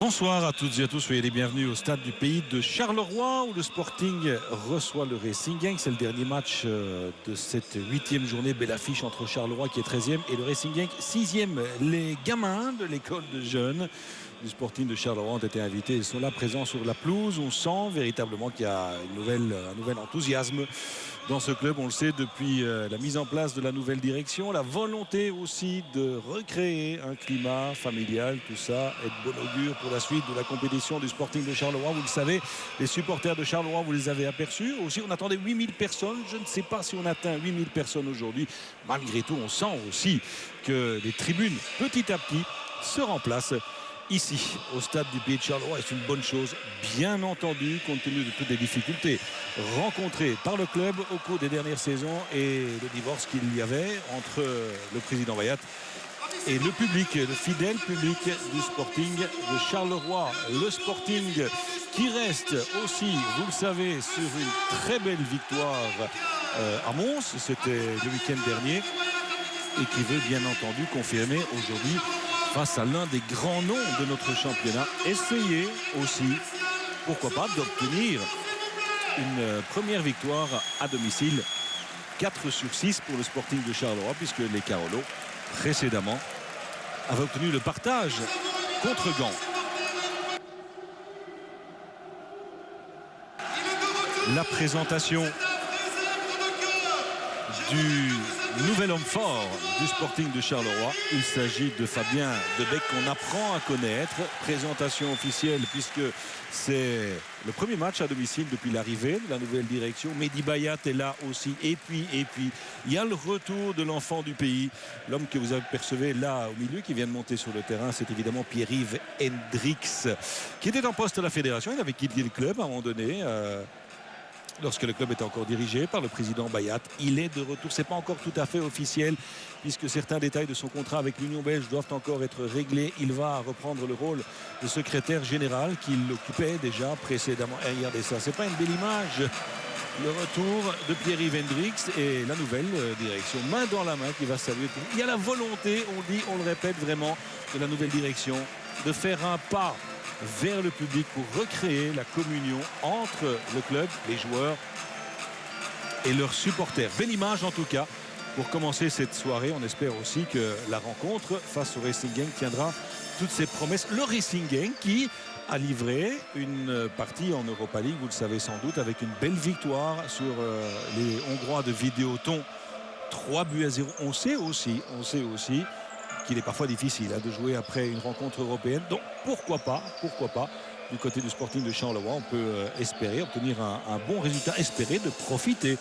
Bonsoir à toutes et à tous, soyez les bienvenus au stade du pays de Charleroi où le Sporting reçoit le Racing Genk. C'est le dernier match de cette 8e journée, belle affiche entre Charleroi qui est 13e et le Racing Genk 6e. Les gamins de l'école de jeunes du Sporting de Charleroi ont été invités, ils sont là présents sur la pelouse. On sent véritablement qu'il y a un nouvel enthousiasme dans ce club. On le sait depuis la mise en place de la nouvelle direction, la volonté aussi de recréer un climat familial. Tout ça est de bon augure pour la suite de la compétition du Sporting de Charleroi. Vous le savez, les supporters de Charleroi, vous les avez aperçus. Aussi, on attendait 8000 personnes. Je ne sais pas si on atteint 8000 personnes aujourd'hui. Malgré tout, on sent aussi que les tribunes, petit à petit, se remplacent ici au stade du pays de Charleroi. C'est une bonne chose, bien entendu, compte tenu de toutes les difficultés rencontrées par le club au cours des dernières saisons et le divorce qu'il y avait entre le président Bayat et le public, le fidèle public du Sporting de Charleroi. Le Sporting qui reste aussi, vous le savez, sur une très belle victoire à Mons, c'était le week-end dernier, et qui veut bien entendu confirmer aujourd'hui face à l'un des grands noms de notre championnat, essayer aussi, pourquoi pas, d'obtenir une première victoire à domicile. 4 sur 6 pour le Sporting de Charleroi, puisque les Carolos, précédemment, avaient obtenu le partage contre Gand. La présentation du nouvel homme fort du Sporting de Charleroi. Il s'agit de Fabien Debec qu'on apprend à connaître. Présentation officielle puisque c'est le premier match à domicile depuis l'arrivée de la nouvelle direction. Mehdi Bayat est là aussi. Et puis, il y a le retour de l'enfant du pays. L'homme que vous apercevez là au milieu qui vient de monter sur le terrain, c'est évidemment Pierre-Yves Hendricks qui était en poste à la fédération. Il avait quitté le club à un moment donné. Lorsque le club était encore dirigé par le président Bayat. Il est de retour, c'est pas encore tout à fait officiel puisque certains détails de son contrat avec l'Union belge doivent encore être réglés. Il va reprendre le rôle de secrétaire général qu'il occupait déjà précédemment. Et regardez ça, c'est pas une belle image, le retour de Pierre-Yves Hendricks et la nouvelle direction main dans la main qui va saluer tout. Il y a la volonté, on dit, on le répète vraiment, de la nouvelle direction de faire un pas vers le public pour recréer la communion entre le club, les joueurs et leurs supporters. Belle image en tout cas pour commencer cette soirée. On espère aussi que la rencontre face au Racing Genk tiendra toutes ses promesses. Le Racing Genk qui a livré une partie en Europa League, vous le savez sans doute, avec une belle victoire sur les Hongrois de Vidéoton. 3-0. On sait aussi qu'il est parfois difficile de jouer après une rencontre européenne. Donc pourquoi pas, du côté du Sporting de Charleroi, on peut espérer obtenir un bon résultat, espérer de profiter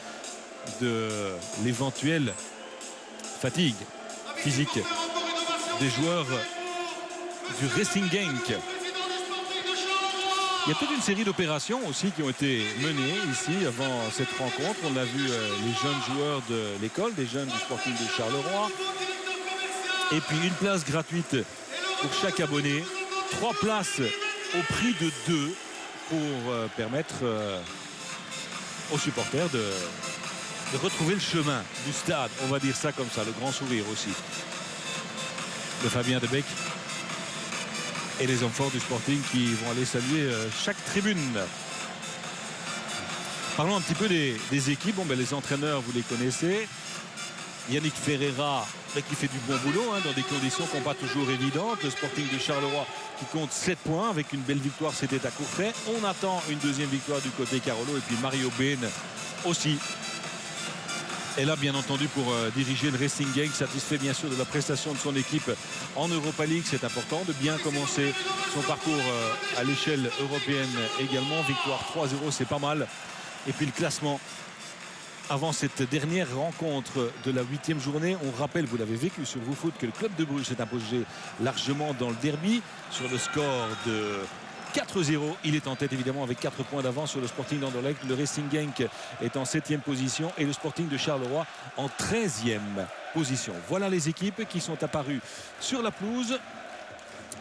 de l'éventuelle fatigue physique des joueurs du Racing Genk. Il y a toute une série d'opérations aussi qui ont été menées ici avant cette rencontre. On a vu les jeunes joueurs de l'école, des jeunes du Sporting de Charleroi. Et puis une place gratuite pour chaque abonné. 3 places au prix de 2 pour permettre aux supporters de retrouver le chemin du stade. On va dire ça comme ça, le grand sourire aussi de Fabien Debec et les hommes forts du Sporting qui vont aller saluer chaque tribune. Parlons un petit peu des équipes. Les entraîneurs, vous les connaissez. Yannick Ferreira qui fait du bon boulot dans des conditions qui ne sont pas toujours évidentes. Le Sporting de Charleroi qui compte 7 points avec une belle victoire, c'était à Courtrai. On attend une deuxième victoire du côté Carolo et puis Mario Ben aussi est là bien entendu pour diriger le Racing Genk, satisfait bien sûr de la prestation de son équipe en Europa League. C'est important de bien commencer son parcours à l'échelle européenne également. Victoire 3-0, c'est pas mal. Et puis le classement avant cette dernière rencontre de la 8e journée. On rappelle, vous l'avez vécu sur WhoFoot, que le club de Bruges s'est imposé largement dans le derby sur le score de 4-0. Il est en tête évidemment avec 4 points d'avance sur le Sporting d'Anderlecht. Le Racing Genk est en 7e position et le Sporting de Charleroi en 13e position. Voilà les équipes qui sont apparues sur la pelouse.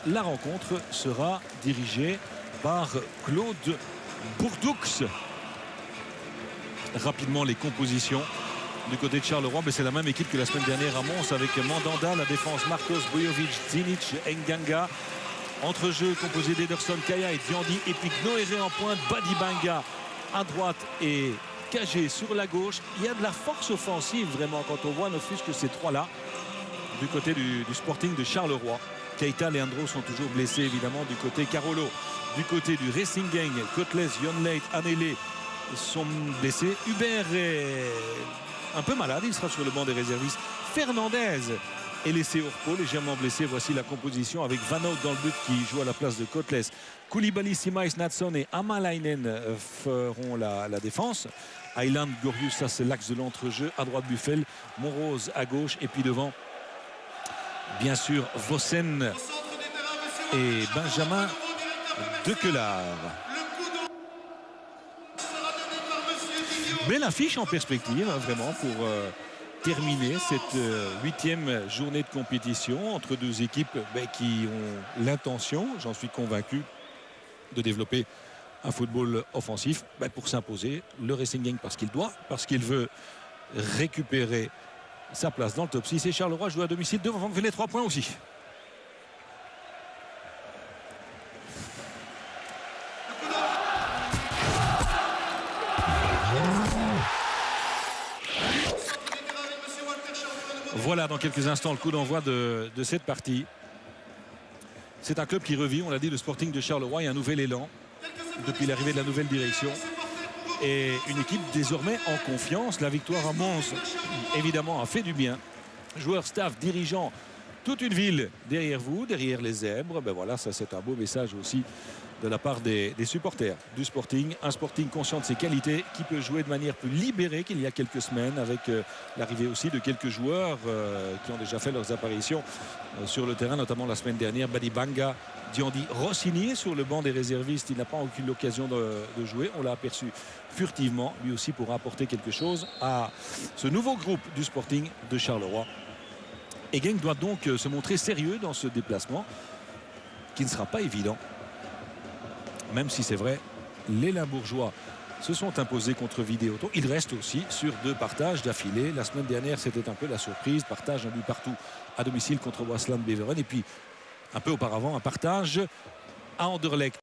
La rencontre sera dirigée par Claude Bourdoux. Rapidement les compositions du côté de Charleroi, mais c'est la même équipe que la semaine dernière à Mons avec Mandanda, la défense Marcos, Bojovic, Zinic, Nganga, Entre-jeu composé d'Ederson Kaya et Diandi, et puis Noéré en pointe, Badibanga à droite et Cagé sur la gauche. Il y a de la force offensive vraiment quand on voit ne fût-ce que ces trois-là du côté du Sporting de Charleroi. Keita, Leandro sont toujours blessés évidemment du côté Carolo. Du côté du Racing Gang, Kotles, Yonleit, Anele sont blessés. Hubert est un peu malade, il sera sur le banc des réservistes. Fernandez est laissé au repos, légèrement blessé. Voici la composition avec Van Hout dans le but qui joue à la place de Kotles. Koulibaly, Simais, Natson et Amalainen feront la défense. Ayland, Gorius, ça c'est l'axe de l'entrejeu. À droite Buffel, Monrose à gauche et puis devant bien sûr Vossen et Benjamin Dekelard. Belle affiche en perspective hein, vraiment pour terminer cette 8e journée de compétition entre deux équipes qui ont l'intention, j'en suis convaincu, de développer un football offensif pour s'imposer. Le Racing Gang parce qu'il doit, parce qu'il veut récupérer sa place dans le top 6. Et Charleroi joue à domicile devant les 3 points aussi. Voilà dans quelques instants le coup d'envoi de cette partie. C'est un club qui revit, on l'a dit, le Sporting de Charleroi. Il y a un nouvel élan depuis l'arrivée de la nouvelle direction. Et une équipe désormais en confiance. La victoire à Mons, évidemment, a fait du bien. Joueurs, staff, dirigeants, toute une ville derrière vous, derrière les zèbres. Voilà, ça c'est un beau message aussi de la part des supporters du Sporting. Un Sporting conscient de ses qualités qui peut jouer de manière plus libérée qu'il y a quelques semaines avec l'arrivée aussi de quelques joueurs qui ont déjà fait leurs apparitions sur le terrain, notamment la semaine dernière. Badibanga, Diandi, Rossini sur le banc des réservistes. Il n'a pas aucune occasion de jouer. On l'a aperçu furtivement. Lui aussi pourra apporter quelque chose à ce nouveau groupe du Sporting de Charleroi. Et Genk doit donc se montrer sérieux dans ce déplacement qui ne sera pas évident. Même si c'est vrai, les Limbourgeois se sont imposés contre Vidéoton. Il reste aussi sur 2 partages d'affilée. La semaine dernière, c'était un peu la surprise. Partage un but partout à domicile contre Waasland Beveren. Et puis, un peu auparavant, un partage à Anderlecht.